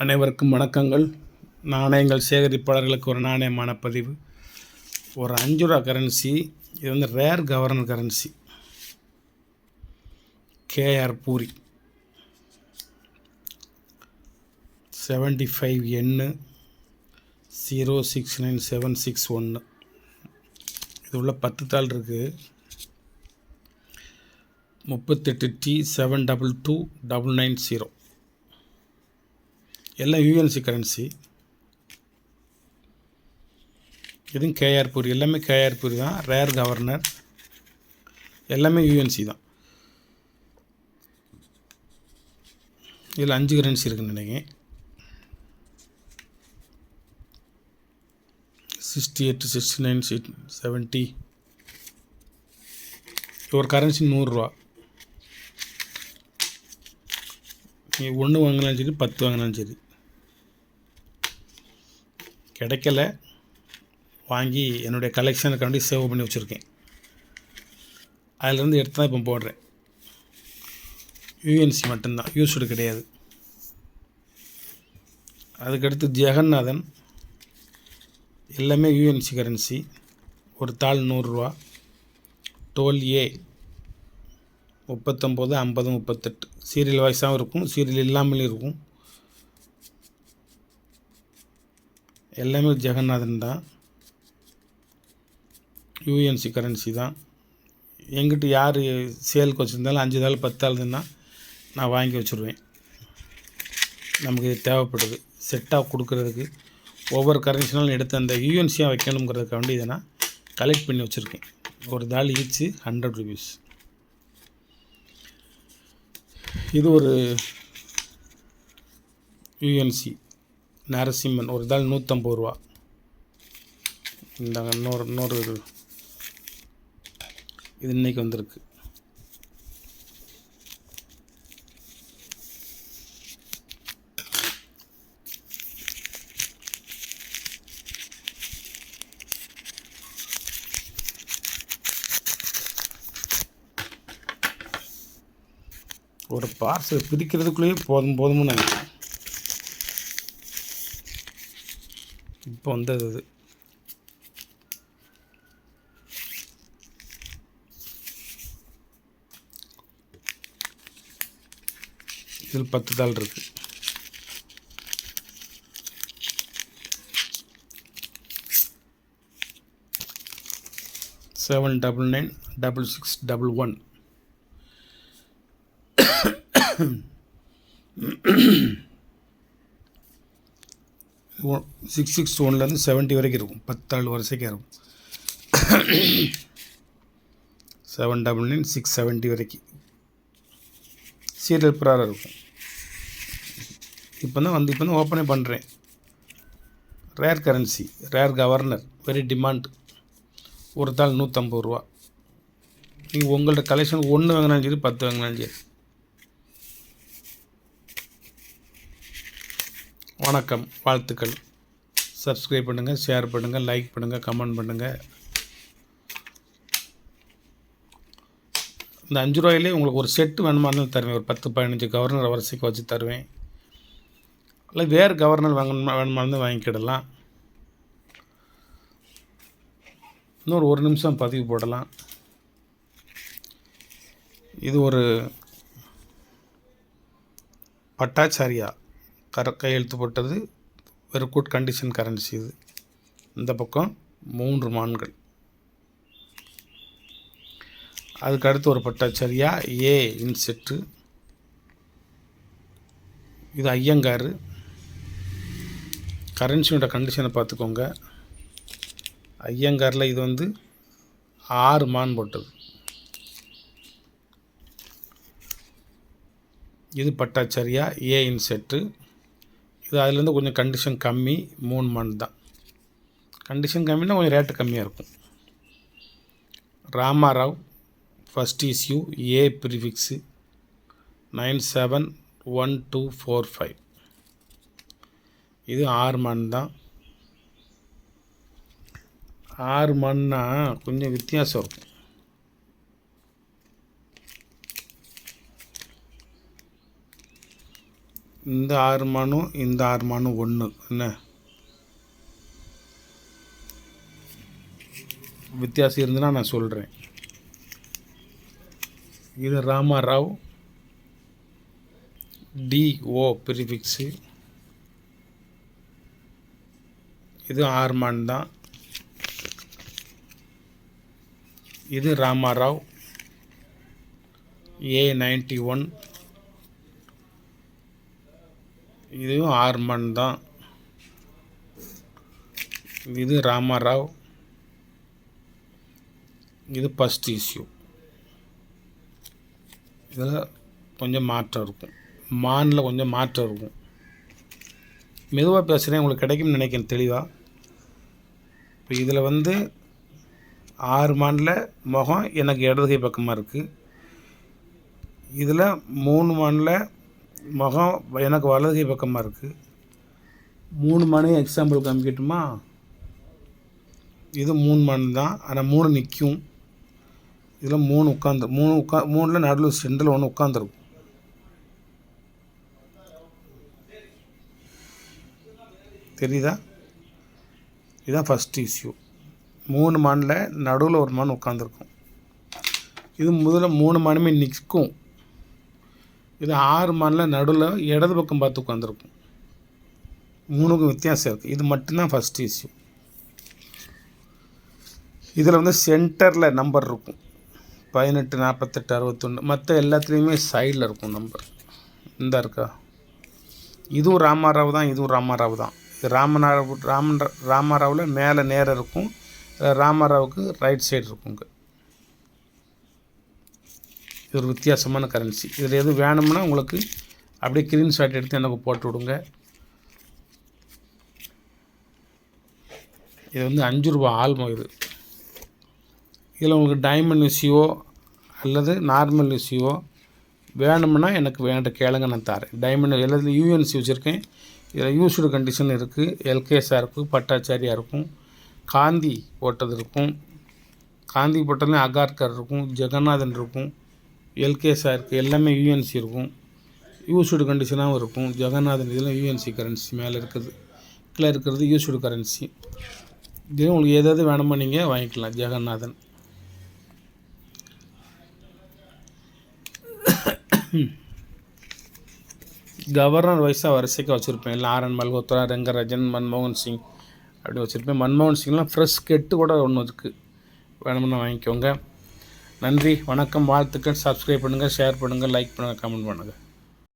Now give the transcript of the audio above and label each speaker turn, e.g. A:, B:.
A: அனைவருக்கும் வணக்கங்கள். நாணயங்கள் சேகரிப்பாளர்களுக்கு ஒரு நாணயமான பதிவு. ஒரு 5 ரூபா கரன்சி. இது வந்து rare governor currency. K R Puri 75N 069761. இது உள்ள 10 தாள் இருக்குது. 38T 722990. எல்லாம் யூஎன்சி கரன்சி. இதுவும் கேஆர் பூரி. எல்லாமே கேஆர் பூரி தான். ரேர் கவர்னர் எல்லாமே யூஎன்சி தான். இதில் 5 கரன்சி இருக்குன்னு நினைக்கிறேன். 68 69 70. ஒரு கரன்சி 100 ரூபா. நீ 1 வாங்கினாலும் சரி 10 வாங்கினாலும் சரி. கிடைக்கல, வாங்கி என்னுடைய கலெக்ஷனுக்காண்டி சேவ் பண்ணி வச்சுருக்கேன். அதிலேருந்து எடுத்து தான் இப்போ போடுறேன். யூஎன்சி மட்டும்தான், யூஸ்டு கிடையாது. அதுக்கடுத்து ஜெகநாதன். எல்லாமே யூஎன்சி கரன்சி. ஒரு தாள் 100 ரூபா. 12A 39 50 38. சீரியல் வாய்ஸாகவும் இருக்கும், சீரியல் இல்லாமலும் இருக்கும். எல்லாமே ஜெகநாதன் தான், யூஎன்சி கரன்சி தான். எங்கிட்ட யார் சேலுக்கு வச்சுருந்தாலும் 5 தாள் 10 தாள்னா நான் வாங்கி வச்சுருவேன். நமக்கு இது தேவைப்படுது செட்டாக கொடுக்குறதுக்கு. ஒவ்வொரு கரன்சினாலும் எடுத்து அந்த யூஎன்சியாக வைக்கணுங்கிறதுக்காண்டி இதை நான் கலெக்ட் பண்ணி வச்சுருக்கேன். ஒரு தாள் ஈச்சு 100 rupees. இது ஒரு யூஎன்சி நரசிம்மன். ஒரு தாள் 150 ரூபா. இந்தாங்க இன்னொரு இது இன்றைக்கி வந்திருக்கு. ஒரு பார்சல் பிரிக்கிறதுக்குள்ளேயே போதும்னு நினைக்கிறேன். இப்போ வந்தது இது. இதில் 10 தாள் இருக்குது. seven 99 6611. 661 70 வரைக்கும் இருக்கும். 10 தாள் வரிசைக்கு இருக்கும். 799 670 வரைக்கும் சீரியல் ப்ராரம் இருக்கும். இப்போ தான் ஓப்பனே பண்ணுறேன். Rare currency, rare governor, very demand. ஒரு தாள் 150 ரூபா. நீங்கள் உங்கள்ட்ட கலெக்ஷன் 1 வாங்கினாலும் சரி 10 வாங்கினாலும் சரி. வணக்கம், வாழ்த்துக்கள். சப்ஸ்கிரைப் பண்ணுங்கள், ஷேர் பண்ணுங்கள், லைக் பண்ணுங்கள், கமெண்ட் பண்ணுங்கள். இந்த 5 ரூபாயிலே உங்களுக்கு ஒரு செட்டு வேணுமானு தருவேன். ஒரு 10-15 கவர்னர் வரிசைக்கு வச்சு தருவேன். இல்லை வேறு கவர்னர் வேணுமானு வாங்கிக்கிடலாம். இன்னொரு 1 நிமிஷம் பதிவு போடலாம். இது ஒரு பட்டாச்சாரியா கையெழுத்து போட்டது. வெரி குட் கண்டிஷன் கரன்சி இது. இந்த பக்கம் 3 மான்கள். அதுக்கு அடுத்து ஒரு பட்டாச்சாரியா ஏ இன்செட்டு. இது ஐயங்கார். கரன்சியோட கண்டிஷனை பார்த்துக்கோங்க. ஐயங்காரில் இது வந்து 6 மான் போட்டது. இது பட்டாச்சாரியா ஏ இன்செட்டு. இது அதுலேருந்து கொஞ்சம் கண்டிஷன் கம்மி, 3 மான் தான். கண்டிஷன் கம்மின்னா கொஞ்சம் ரேட்டு கம்மியாக இருக்கும். ராமாராவ் ஃபஸ்ட் இஸ்யூ ஏ ப்ரிஃபிக்ஸு 971245. இது 6 மான் தான். 6 மான்னா கொஞ்சம் வித்தியாசம் இருக்கும். இந்த 6 மானும் இந்த 6 மானும் ஒன்று. என்ன வித்தியாசம் இருந்துன்னா நான் சொல்கிறேன். இது ராமாராவ் DO ப்ரிஃபிக்ஸு. இது 6 மான் தான். இது ராமாராவ் A91. இதுவும் 6 மான் தான். இது ராமாராவ். இது ஃபஸ்ட் இஷ்யூ. இதில் கொஞ்சம் மாற்றம் இருக்கும், மானில் கொஞ்சம் மாற்றம் இருக்கும். மெதுவாக பேசுகிறேன், உங்களுக்கு கிடைக்கும்னு நினைக்கிறேன் தெளிவாக. இப்போ இதில் 6 மானில் முகம் எனக்கு இடதுகை பக்கமாக இருக்குது. இதில் 3 மானில் முகம் எனக்கு வலதுகை பக்கமாக இருக்குது. 3 மானையும் எக்ஸாம்பிள் காமிக்கட்டுமா? இது 3 மான் தான், ஆனால் 3 நிற்கும். இதில் 3 உட்காந்து 3ல் நடுவில் சென்டரில் 1 உட்காந்துருக்கும். தெரியுதா? இதுதான் ஃபஸ்ட் இஷ்யூ. 3 மானில் நடுவில் ஒரு மான் உட்காந்துருக்கும். இது முதல்ல 3 மானுமே நிற்கும். இது 6 மானில் நடுவில் இடது பக்கம் பார்த்து உட்காந்துருக்கும். 3க்கும் வித்தியாசம் இருக்குது. இது மட்டும்தான் ஃபஸ்ட் இஷ்யூ. இதில் சென்டரில் நம்பர் இருக்கும் 18, 48, 61. மற்ற எல்லாத்துலேயுமே சைடில் இருக்கும் நம்பர். இந்த இருக்கா? இதுவும் ராமாராவ் தான், இதுவும் ராமாராவ் தான். இது ராமாராவில் மேலே நேரம் இருக்கும், ராமாராவுக்கு ரைட் சைடு இருக்குங்க. இது ஒரு வித்தியாசமான கரன்சி. இதில் எதுவும் வேணும்னா உங்களுக்கு அப்படியே ஸ்க்ரீன்ஷாட் எடுத்து எனக்கு போட்டு விடுங்க. இது 5 ரூபா ஆல்மோ. இதில் உங்களுக்கு டைமண்ட் யூசியோ அல்லது நார்மல் யூசியோ வேணும்னா எனக்கு வேண்ட கேளுங்க, நான் தரேன். டைமண்ட் எல்லாத்துலையும் யூஎன்சி வச்சுருக்கேன். இதில் யூஸ்டு கண்டிஷன் இருக்குது. எல்கேஎஸ்ஸாக இருக்கும், பட்டாச்சாரியாக இருக்கும், காந்தி போட்டது இருக்கும். காந்தி போட்டதுலேயும் அகார்கர் இருக்கும், ஜெகநாதன் இருக்கும், எல்கேஎஸ்ஸாக இருக்குது. எல்லாமே யூஎன்சி இருக்கும். யூஸ்டு கண்டிஷனாகவும் இருக்கும். ஜெகநாதன் இதெல்லாம் யூஎன்சி கரன்சி மேலே இருக்குது. கீழே இருக்கிறது யூஸ்டு கரன்சி. இதே உங்களுக்கு எதாவது வேணுமோ நீங்கள் வாங்கிக்கலாம். ஜெகநாதன் கவர்னர் வைஸாக வரிசைக்கு வச்சுருப்பேன். இல்லை RN மல்ஹோத்ரா, ரெங்கராஜன், மன்மோகன் சிங் அப்படி வச்சுருப்பேன். மன்மோகன் சிங்லாம் ஃப்ரெஷ் கெட்டு கூட ஒன்று இருக்குது, வேணும்னா வாங்கிக்கோங்க. நன்றி, வணக்கம், வாழ்த்துக்கள். சப்ஸ்கிரைப் பண்ணுங்கள், ஷேர் பண்ணுங்கள், லைக் பண்ணுங்கள், கமெண்ட் பண்ணுங்கள்.